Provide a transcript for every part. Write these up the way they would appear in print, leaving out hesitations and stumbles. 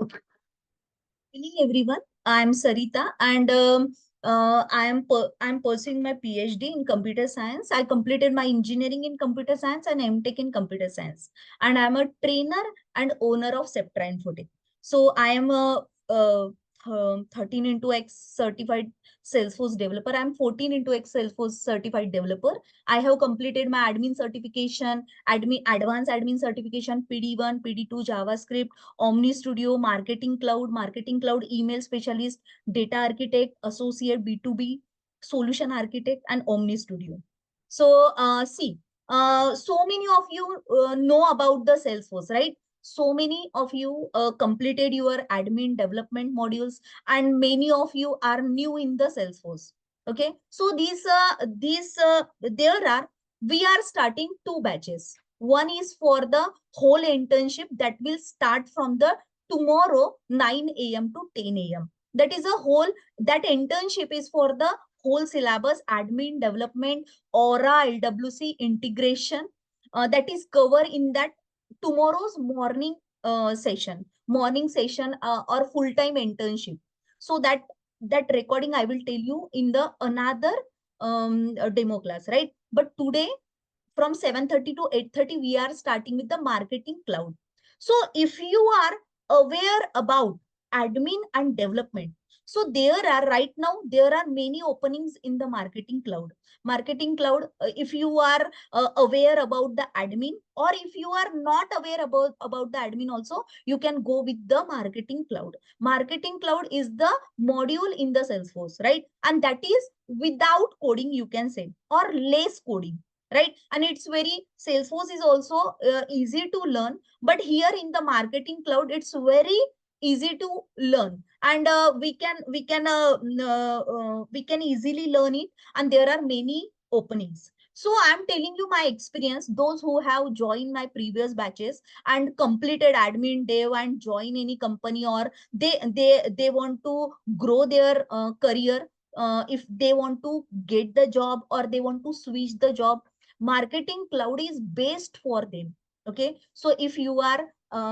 Okay. Good evening, everyone. I'm Sarita, and I'm pursuing my PhD in computer science. I completed my engineering in computer science and MTech in computer science, and I'm a trainer and owner of Septra Infotech. So I am a 13 into X certified Salesforce developer. I'm 14 into X Salesforce certified developer. I have completed my admin certification, advanced admin certification, PD1, PD2 JavaScript, Omni Studio, Marketing Cloud, Email Specialist, Data Architect, Associate B2B, Solution Architect, and Omni Studio. So, so many of you know about the Salesforce, right? So many of you completed your admin development modules, and many of you are new in the Salesforce. Okay, so we are starting two batches. One is for the whole internship that will start from the tomorrow 9 a.m. to 10 a.m. That is a whole, that internship is for the whole syllabus, admin development, Aura, LWC integration, that is covered in that tomorrow's morning session or full-time internship. So that recording I will tell you in the another demo class, right? But today from 7:30 to 8:30 we are starting with the marketing cloud. So if you are aware about admin and development, so there are right now there are many openings in the marketing cloud. If you are aware about the admin, or if you are not aware about the admin also, you can go with the marketing cloud is the module in the Salesforce, right? And that is without coding, you can say, or less coding, right? And it's very, Salesforce is also easy to learn, but here in the marketing cloud it's very easy to learn, and we can easily learn it, and there are many openings. So I'm telling you my experience, those who have joined my previous batches and completed admin dev and join any company, or they want to grow their career, if they want to get the job or they want to switch the job, marketing cloud is best for them. Okay, so if you are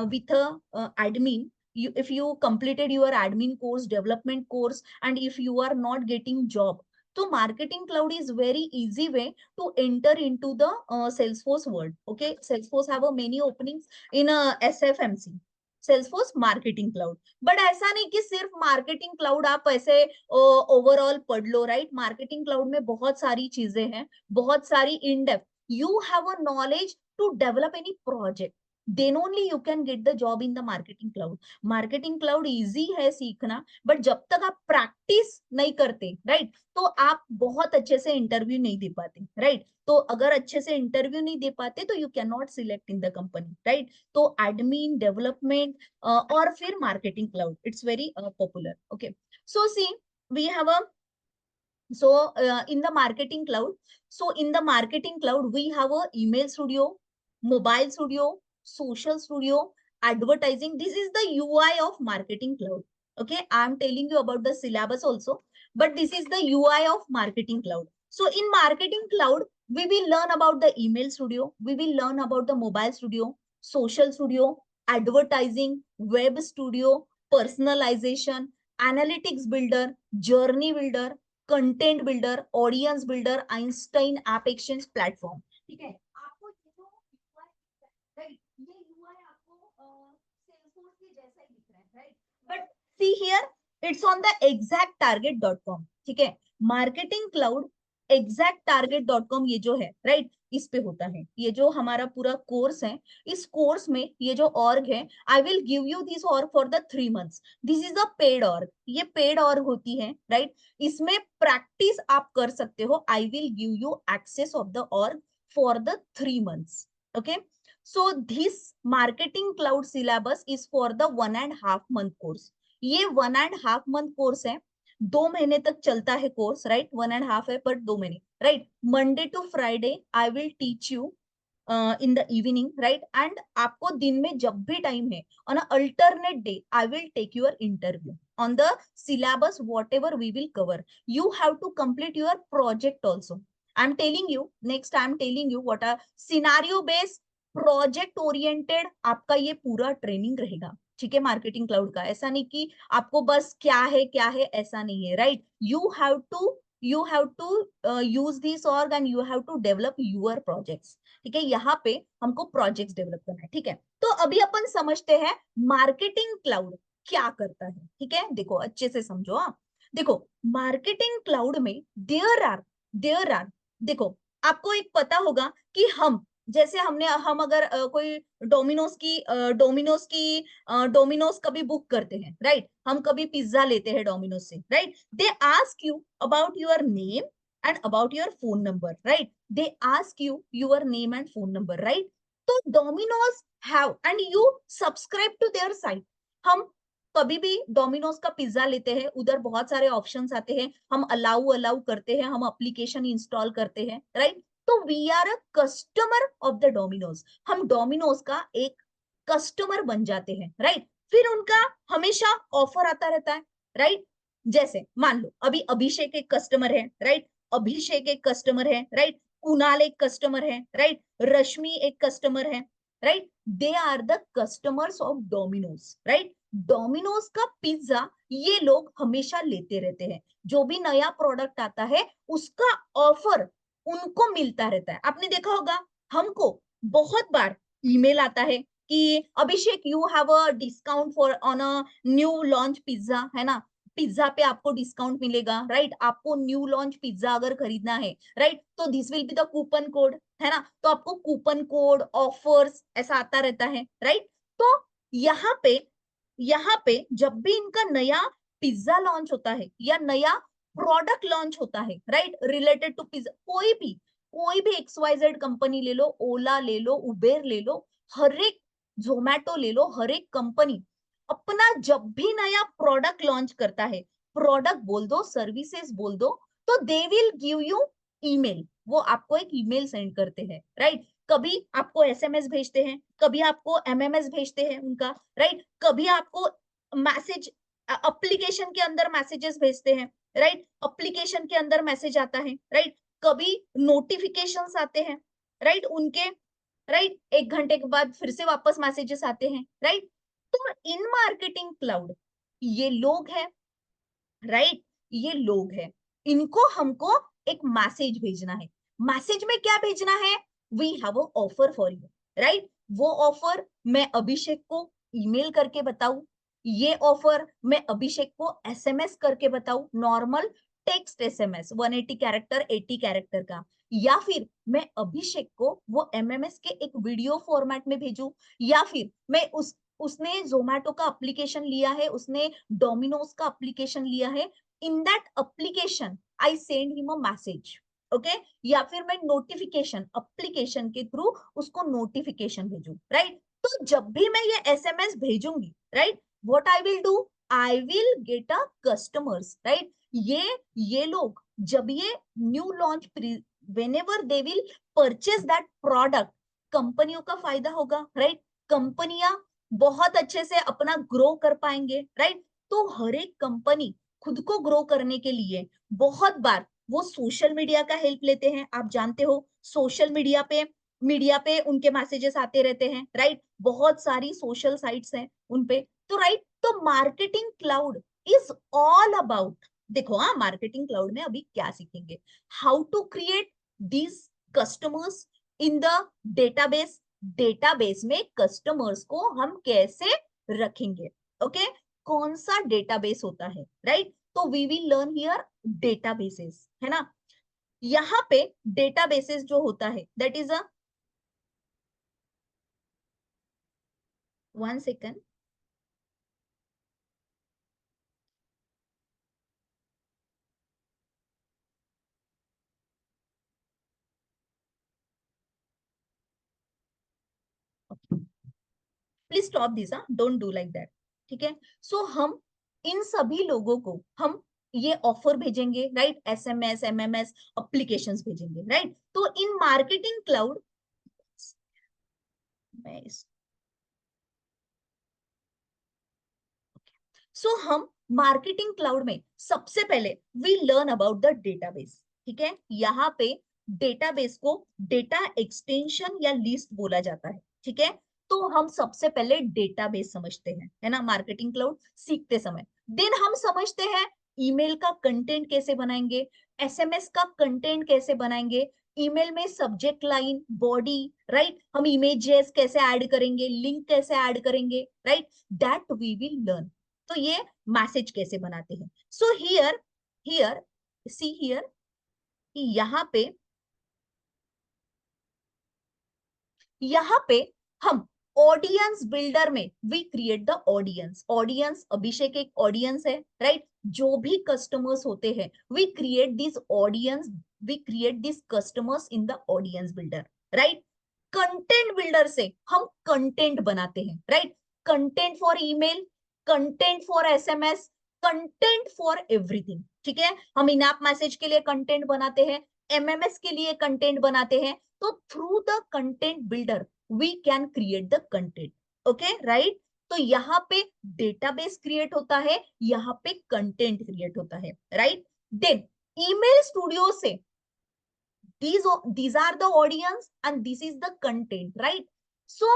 with a admin, if you completed your admin course, development course, and if you are not getting job, so marketing cloud is very easy way to enter into the Salesforce world. Okay, Salesforce have a many openings in SFMC, Salesforce marketing cloud. But ऐसा नहीं कि सिर्फ marketing cloud आप ऐसे overall पढ़ लो, right? Marketing cloud में बहुत सारी चीजें हैं, बहुत सारी in depth. You have a knowledge to develop any project, then only you can get the job in the marketing cloud easy है सीखना, बट जब तक आप प्रैक्टिस नहीं करते, राइट, तो आप बहुत अच्छे से इंटरव्यू नहीं दे पाते, राइट? तो अगर अच्छे से इंटरव्यू नहीं दे पाते तो you can not select in the company, right? तो एडमिन डेवलपमेंट और फिर marketing cloud, it's very popular. Okay, so see, we have a, so in the marketing cloud, we have a email studio, mobile studio, social studio, advertising. This is the UI of marketing cloud. Okay, I'm telling you about the syllabus also, but this is the UI of marketing cloud. So in marketing cloud, we will learn about the email studio, we will learn about the mobile studio, social studio, advertising, web studio, personalization, analytics builder, journey builder, content builder, audience builder, Einstein app exchange platform. ठीक है, आपको ये जो right, ये UI आपको Salesforce के जैसा ही दिख रहा है, right? But see here it's on the exacttarget.com. ठीक है, मार्केटिंग क्लाउड exacttarget.com ये जो है, राइट, इस पे होता है. ये जो हमारा पूरा कोर्स है, इस कोर्स में ये जो ऑर्ग है, I will give you this org for the 3 months. This is a paid org, ये पेड ऑर्ग होती है, राइट? इसमें प्रैक्टिस आप कर सकते हो. I will give you access of the org for the 3 months. Okay, so this marketing cloud syllabus is for the 1.5 month course. ये 1.5 month course है, 2 महीने तक चलता है कोर्स, राइट? 1.5 है पर 2 महीने, right? Monday to Friday I will teach you in the evening, right? And आपको दिन में जब भी टाइम है, on alternate day I will take your interview on the syllabus, whatever we will cover. You have to complete your project also. I'm telling you, next I'm telling you what a scenario based project oriented आपका ये पूरा training रहेगा. ठीक है, marketing cloud का। ऐसा नहीं कि आपको बस क्या है ऐसा नहीं है, right? You have to use this org and you have to develop your projects. ठीक है, यहाँ पे हमको प्रोजेक्ट्स डेवलप करना है। ठीक है, तो अभी अपन समझते हैं मार्केटिंग क्लाउड क्या करता है। ठीक है, देखो अच्छे से समझो। हाँ, देखो मार्केटिंग क्लाउड में देयर आर देखो, आपको एक पता होगा कि हम अगर कोई डोमिनोज कभी बुक करते हैं, राइट? हम कभी पिज्जा लेते हैं डोमिनोज से, right? They ask you about your name and about your phone number, right? They ask you your name and phone number, right? तो Domino's have and you subscribe to their site. हम कभी भी Domino's का pizza लेते हैं, उधर बहुत सारे ऑप्शंस आते हैं, हम अलाउ अलाउ करते हैं, हम एप्लीकेशन इंस्टॉल करते हैं, राइट? तो we are a customer of the Domino's. हम डोमिनोज का एक कस्टमर बन जाते हैं, राइट? फिर उनका हमेशा ऑफर आता रहता है, राइट? जैसे मान लो अभी अभिषेक एक कस्टमर है, राइट? अभिषेक एक कस्टमर है, राइट? कुणाल एक कस्टमर है, राइट? रश्मि एक कस्टमर है, right? They are the customers of Domino's, right? Domino's का पिज्जा ये लोग हमेशा लेते रहते हैं। जो भी नया प्रोडक्ट आता है उसका ऑफर उनको मिलता रहता है। आपने देखा होगा, हमको बहुत बार ईमेल आता है कि Abhishek you have a discount for on a new launch pizza, है ना? पिज्जा पे आपको डिस्काउंट मिलेगा, राइट? आपको न्यू लॉन्च पिज्जा अगर खरीदना है, राइट, तो this will be the coupon code, है ना? तो आपको कूपन कोड ऑफर्स ऐसा आता रहता है, राइट? तो यहाँ पे यहाँ पे जब भी इनका नया पिज्जा लॉन्च होता है या नया प्रोडक्ट लॉन्च होता है, राइट, रिलेटेड टू पिज्जा, कोई भी XYZ कंपनी ले लो, ओला ले लो, उबेर ले लो, हर एक जोमैटो ले लो, हर एक कंपनी अपना जब भी नया प्रोडक्ट लॉन्च करता है, प्रोडक्ट बोल दो, सर्विसेज बोल दो, तो they will give you email. वो आपको एक ईमेल सेंड करते हैं, राइट? कभी आपको SMS भेजते हैं, कभी आपको MMS भेजते हैं उनका, राइट? कभी आपको मैसेज एप्लीकेशन के अंदर मैसेजेस भेजते हैं, राइट? एप्लीकेशन के अंदर मैसेज आता है, राइट? कभी नोटिफिकेशंस आते हैं, राइट? उनके, राइट, 1 घंटे के बाद फिर से वापस मैसेजेस आते हैं, राइट? तो इन मार्केटिंग क्लाउड ये लोग हैं, राइट? ये लोग हैं, इनको हमको एक मैसेज भेजना है। मैसेज में क्या भेजना है? We have a offer for you, right? वो ऑफर मैं अभिषेक को ईमेल करके बताऊं, ये ऑफर मैं अभिषेक को SMS करके बताऊं, normal text SMS 180 character 80 character का, या फिर मैं अभिषेक को वो MMS के एक वीडियो फॉर्मेट में भेजूं, या फिर मैं उसने जोमैटो का एप्लीकेशन लिया है, उसने डोमिनोज का एप्लीकेशन लिया है, in that application I send him a message, okay? या फिर मैं नोटिफिकेशन एप्लीकेशन के थ्रू उसको नोटिफिकेशन भेजूं, राइट? तो जब भी मैं ये SMS भेजूंगी, right, what I will do, I will get a customers, right? ये लोग जब ये new launch whenever they will purchase that product, कंपनियों का फायदा होगा, राइट? कंपनियां बहुत अच्छे से अपना ग्रो कर पाएंगे, राइट? तो हर एक कंपनी खुद को ग्रो करने के लिए बहुत बार वो सोशल मीडिया का हेल्प लेते हैं। आप जानते हो सोशल मीडिया पे उनके मैसेजेस आते रहते हैं, राइट? बहुत सारी सोशल साइट्स हैं उनपे, तो राइट, तो marketing cloud is all about, देखो हाँ, मार्केटिंग क्लाउड में अभी क्या सीखेंगे, how to create this customers in the database, database में कस्टमर्स को हम कैसे रखेंगे, ओके? कौन सा डेटाबेस होता है, राइट? तो we will learn here databases, है ना? यहाँ पे डेटाबेसेस जो होता है that is a, 1 second, please stop this, don't do like that, ठीक है? सो हम इन सभी लोगों को हम ये ऑफर भेजेंगे, राइट? SMS MMS एप्लीकेशंस भेजेंगे, राइट? तो इन मार्केटिंग क्लाउड मैं सो हम मार्केटिंग क्लाउड में सबसे पहले we learn about the database, ठीक है? यहाँ पे डेटाबेस को डेटा एक्सटेंशन या लिस्ट बोला जाता है, ठीक है? तो हम सबसे पहले डेटाबेस समझते हैं, है ना, मार्केटिंग क्लाउड सीखते समय। देन हम समझते हैं ईमेल का कंटेंट कैसे बनाएंगे, एसएमएस का कंटेंट कैसे बनाएंगे, ईमेल में सब्जेक्ट लाइन, बॉडी, राइट, हम इमेजेस कैसे ऐड करेंगे, लिंक कैसे ऐड करेंगे, right, that we will learn. तो ये मैसेज कैसे बनाते हैं। So here here see here, यहाँ पे हम ऑडियंस बिल्डर में we create the audience. Audience, Abhishek एक ऑडियंस है, राइट, जो भी कस्टमर्स होते हैं we create this audience, we create this customers in the audience builder, right. Content builder से हम कंटेंट बनाते हैं, right, content for email, content for SMS, content for everything, ठीक है। हम इन ऐप मैसेज के लिए कंटेंट बनाते हैं, एमएमएस के लिए कंटेंट बनाते हैं। तो through the content builder we can create the content, okay, right. तो यहाँ पे डेटाबेस क्रिएट होता है, यहाँ पे कंटेंट क्रिएट होता है, राइट। देन ईमेल स्टूडियो से these are the audience and this is the content, right? So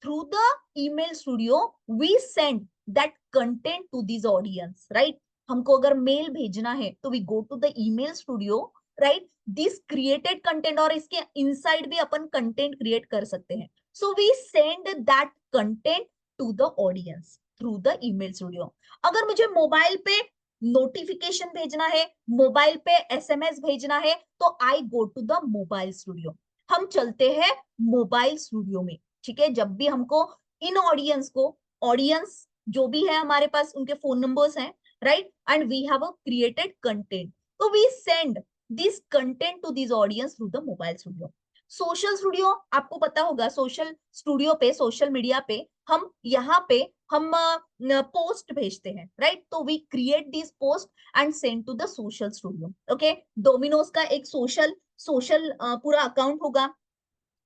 through the email studio we send that content to this audience, right? हमको अगर mail भेजना है तो we go to the email studio, right? This created content, और इसके inside भी अपन content create कर सकते हैं। So we send that content to the audience through the email studio। अगर मुझे मोबाइल पे नोटिफिकेशन भेजना है, मोबाइल पे एसएमएस भेजना है, तो I go to the mobile studio. हम चलते हैं मोबाइल स्टूडियो में, ठीक है। जब भी हमको इन ऑडियंस को, ऑडियंस जो भी है हमारे पास उनके फोन नंबर्स हैं, right, and we have a created content, तो we send this content to this audience through the mobile studio. Social studio आपको पता होगा, सोशल स्टूडियो पे, सोशल मीडिया पे हम यहाँ पे हम पोस्ट भेजते हैं, राइट। तो we create this post and send to the social studio, okay. Domino's का एक सोशल सोशल पूरा अकाउंट होगा,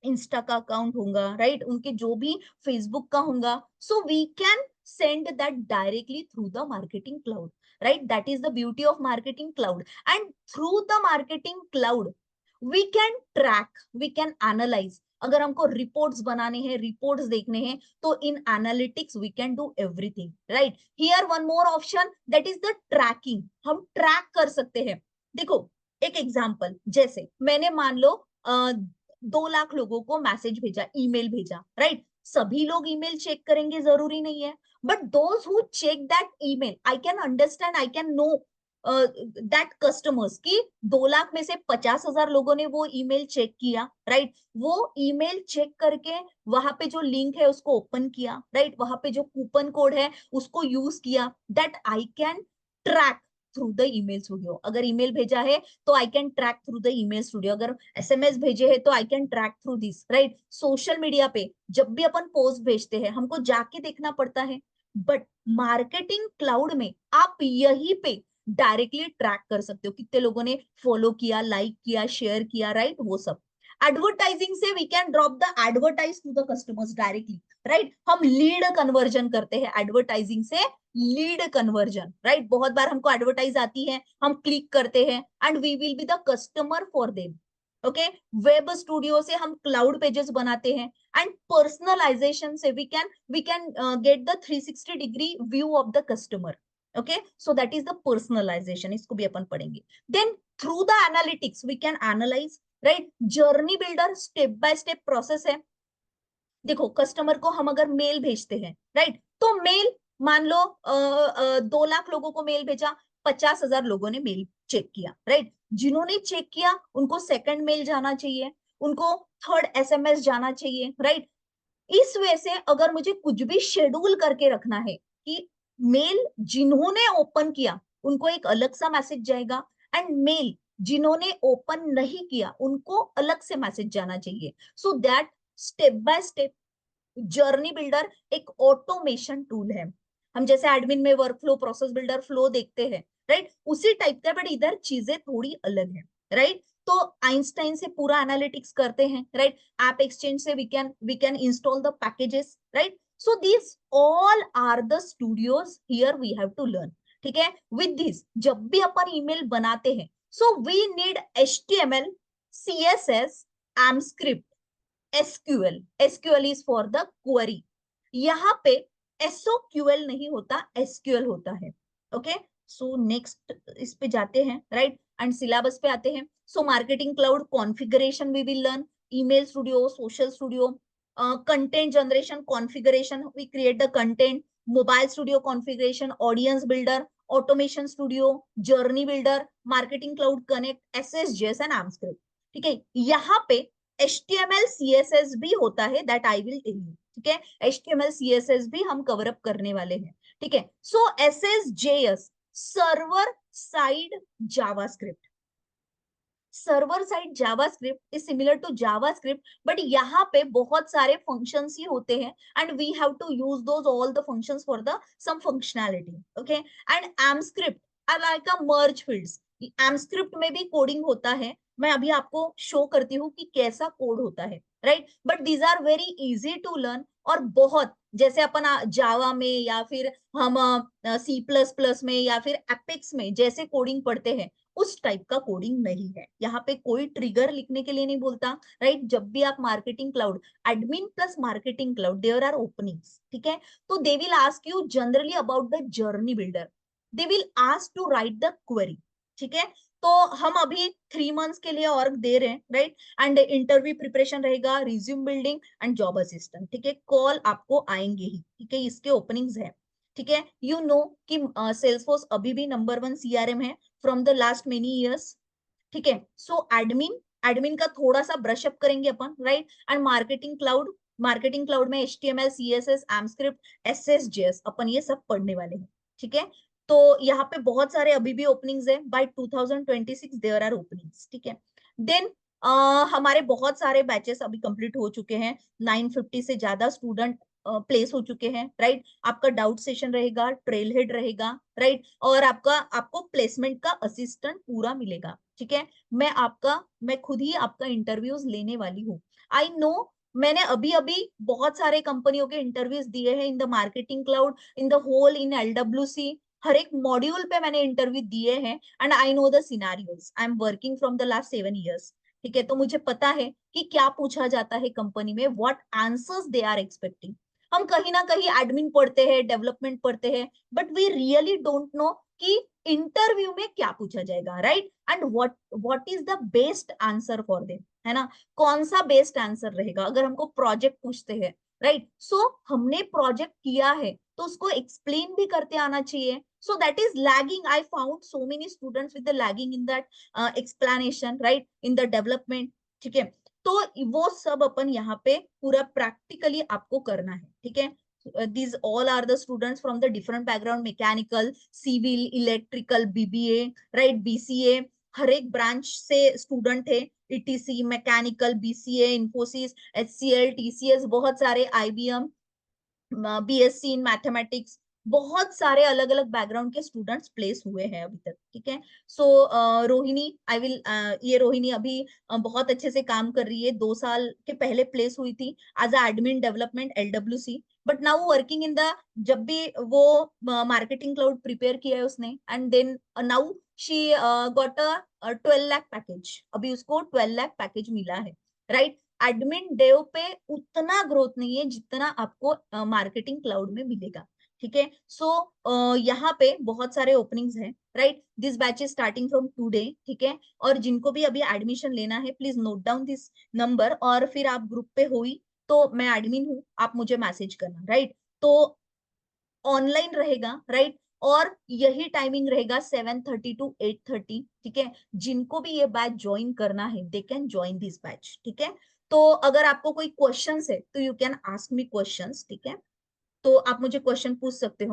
इंस्टा का अकाउंट होगा, राइट, उनके जो भी फेसबुक का होगा। So we can send that directly through the marketing cloud, right. That is the beauty of marketing cloud. And through the marketing cloud we can track, we can analyse. अगर हमको reports बनाने हैं, reports देखने हैं, तो इन analytics we can do everything, right. Here one more option, that is the tracking. हम track कर सकते हैं। देखो एक एग्जांपल, जैसे मैंने मान लो 2 लाख लोगों को मैसेज भेजा, ईमेल भेजा, राइट। सभी लोग ईमेल चेक करेंगे जरूरी नहीं है, but those who check that email, I can understand, I can know that customers की 2 लाख में से 50,000 लोगों ने वो ईमेल चेक किया, राइट। वो ईमेल चेक करके वहां पे जो लिंक है उसको ओपन किया, राइट, वहां पे जो कूपन कोड है उसको यूज किया, that I can track through the email studio. अगर ईमेल भेजा है तो I can track through the email studio, अगर एसएमएस भेजे है तो I can track through this, right. Social media पे जब भी अपन पोस्ट भेजते हैं हमको जाके देखना पड़ता है, बट मार्केटिंग क्लाउड में आप यही पे डायरेक्टली ट्रैक कर सकते हो कितने लोगों ने फॉलो किया, लाइक किया, शेयर किया, राइट, वो सब। एडवर्टाइजिंग से we can drop the advertise to the customers directly, right. हम लीड कन्वर्जन करते हैं एडवर्टाइजिंग से, लीड कन्वर्जन, राइट। बहुत बार हमको एडवर्टाइज आती है, हम क्लिक करते हैं and we will be the customer for them, okay. Web studio से हम क्लाउड पेजेस बनाते हैं, एंड पर्सनलाइजेशन से we can get the 360 degree view of the customer, okay. So that is the personalisation, इसको भी अपन पढ़ेंगे। Then through the analytics we can analyse, right. Journey builder step by step process है। देखो customer को हम अगर मेल भेजते हैं, राइट, तो मेल मान लो 2 लाख लोगों को मेल भेजा, 50,000 लोगों ने मेल चेक किया, राइट। जिन्होंने चेक किया उनको सेकंड मेल जाना चाहिए, उनको थर्ड एसएमएस जाना चाहिए, राइट। इस वजह से अगर मुझे कुछ भी शेड्यूल करके रखना है कि मेल जिन्होंने ओपन किया उनको एक अलग सा मैसेज जाएगा, एंड मेल जिन्होंने ओपन नहीं किया उनको अलग से मैसेज जाना चाहिए। So that step by step journey builder एक ऑटोमेशन टूल है। हम जैसे एडमिन में वर्कफ्लो, प्रोसेस बिल्डर, फ्लो देखते हैं, राइट, उसी टाइप का, बट इधर चीजें थोड़ी अलग है, राइट। तो आइंस्टाइन से पूरा एनालिटिक्स करते हैं, राइट। ऐप एक्सचेंज से we can install the packages, right. So this all are the studios here we have to learn, ठीक है। विद दिस जब भी अपन ईमेल बनाते हैं, so we need HTML, CSS, AMP script, SQL, SQL is for the query. यहाँ पे एसओक्यूएल नहीं होता, एसक्यूएल होता है। ओके, सो नेक्स्ट इस पे जाते हैं, राइट, एंड सिलेबस पे आते हैं। So marketing cloud configuration we will learn, email studio, social studio, content generation configuration, we create the content, mobile studio configuration, audience builder, automation studio, journey builder, marketing cloud connect, SSJS and AMPscript. ठीक है, यहाँ पे HTML CSS भी होता है, that I will tell you. ठीक है, HTML CSS भी हम कवर अप करने वाले हैं। ठीक है, so SSJS, server side JavaScript, server side JavaScript is similar to JavaScript, but यहाँ पे बहुत सारे फंक्शंस ही होते हैं and we have to use those all the functions for the some functionality. Okay, and AMPscript are like a merge fields, AMPscript में भी coding होता है, मैं अभी आपको शो करती हूँ कि कैसा कोड होता है, right, but these are very easy to learn. और बहुत जैसे अपन जावा में या फिर हम C++ में या फिर एपिक्स में जैसे कोडिंग पढ़ते हैं, उस टाइप का कोडिंग नहीं है। यहाँ पे कोई ट्रिगर लिखने के लिए नहीं बोलता, राइट। जब भी आप marketing cloud, admin plus marketing cloud, there are openings, ठीक है, तो they will ask you generally about the journey builder, they will ask to write the query. ठीक है, तो हम अभी 3 मंथ्स के लिए और दे रहे हैं, राइट, एंड इंटरव्यू प्रिपरेशन रहेगा, resume building and job assistant. ठीक है, कॉल आपको आएंगे ही, ठीक है, इसके ओपनिंग्स है। ठीक है, यू नो कि सेल्सफोर्स अभी भी नंबर 1 CRM है from the last many years. ठीक है, सो एडमिन, एडमिन का थोड़ा सा ब्रश अप करेंगे अपन, right, and marketing cloud, marketing cloud में HTML CSS एमस्क्रिप्ट SSJS अपन ये सब पढ़ने वाले हैं। ठीक है, तो यहाँ पे बहुत सारे अभी भी ओपनिंग्स है, बाय 2026 देयर आर ओपनिंग्स। ठीक है, देन हमारे बहुत सारे बैचेस अभी कंप्लीट हो चुके हैं, 950 से ज्यादा स्टूडेंट प्लेस हो चुके हैं, राइट। आपका डाउट सेशन रहेगा, ट्रेल हेड रहेगा, राइट, और आपको प्लेसमेंट का असिस्टेंट पूरा मिलेगा। ठीक है, मैं खुद ही आपका इंटरव्यूज लेने वाली हूँ। आई नो, मैंने अभी अभी बहुत सारे कंपनियों के इंटरव्यूज दिए हैं in the marketing cloud, in the whole, in LWC, हर एक मॉड्यूल पे मैंने इंटरव्यू दिए हैं and I know the scenarios, I am working from the last 7 years। ठीक है, तो मुझे पता है कि क्या पूछा जाता है कंपनी में, what answers they are expecting. हम कहीं ना कहीं एडमिन पढ़ते हैं, डेवलपमेंट पढ़ते हैं, but we really don't know कि इंटरव्यू में क्या पूछा जाएगा, right, and what is the best answer for them, है ना, कौन सा बेस्ट आंसर रहेगा अगर हमको प्रोजेक्ट पूछते हैं, राइट। सो हमने प्रोजेक्ट किया है तो उसको एक्सप्लेन भी करते आना चाहिए। सो that is lagging, I found so many students with the lagging in that explanation, right, in the development. ठीक है, तो वो सब अपन यहाँ पे पूरा प्रैक्टिकली आपको करना है। ठीक है, these all are the students from the different background, mechanical, civil, electrical, BBA, right, BCA, हर एक ब्रांच से स्टूडेंट है, ETC, mechanical, BCA, Infosys, HCL, TCS, बहुत सारे, IBM, BSc इन मैथमेटिक्स, बहुत सारे अलग अलग बैकग्राउंड के स्टूडेंट्स प्लेस हुए हैं अभी तक। ठीक है, सो रोहिणी, आई विल, ये रोहिणी अभी बहुत अच्छे से काम कर रही है, 2 साल के पहले प्लेस हुई थी as a admin development LWC, but now working in the, जब भी वो मार्केटिंग क्लाउड प्रिपेयर किया है उसने, and then now she got a 12 लाख पैकेज, अभी उसको 12 लाख पैकेज मिला है, राइट। एडमिन डेव पे उतना ग्रोथ नहीं है जितना आपको मार्केटिंग क्लाउड में मिलेगा। ठीक है, सो यहाँ पे बहुत सारे ओपनिंग्स हैं, right, this batch is starting from today. ठीक है, और जिनको भी अभी एडमिशन लेना है, please note down this number, और फिर आप ग्रुप पे हुई तो मैं एडमिन हूँ, आप मुझे मैसेज करना, राइट। तो ऑनलाइन रहेगा, राइट, और यही टाइमिंग रहेगा 7:30 to 8:30। ठीक है, जिनको भी ये बैच ज्वाइन करना है, they can join this batch. ठीक है, तो अगर आपको कोई क्वेश्चंस है तो you can ask me questions. ठीक है, तो आप मुझे क्वेश्चन पूछ सकते हो।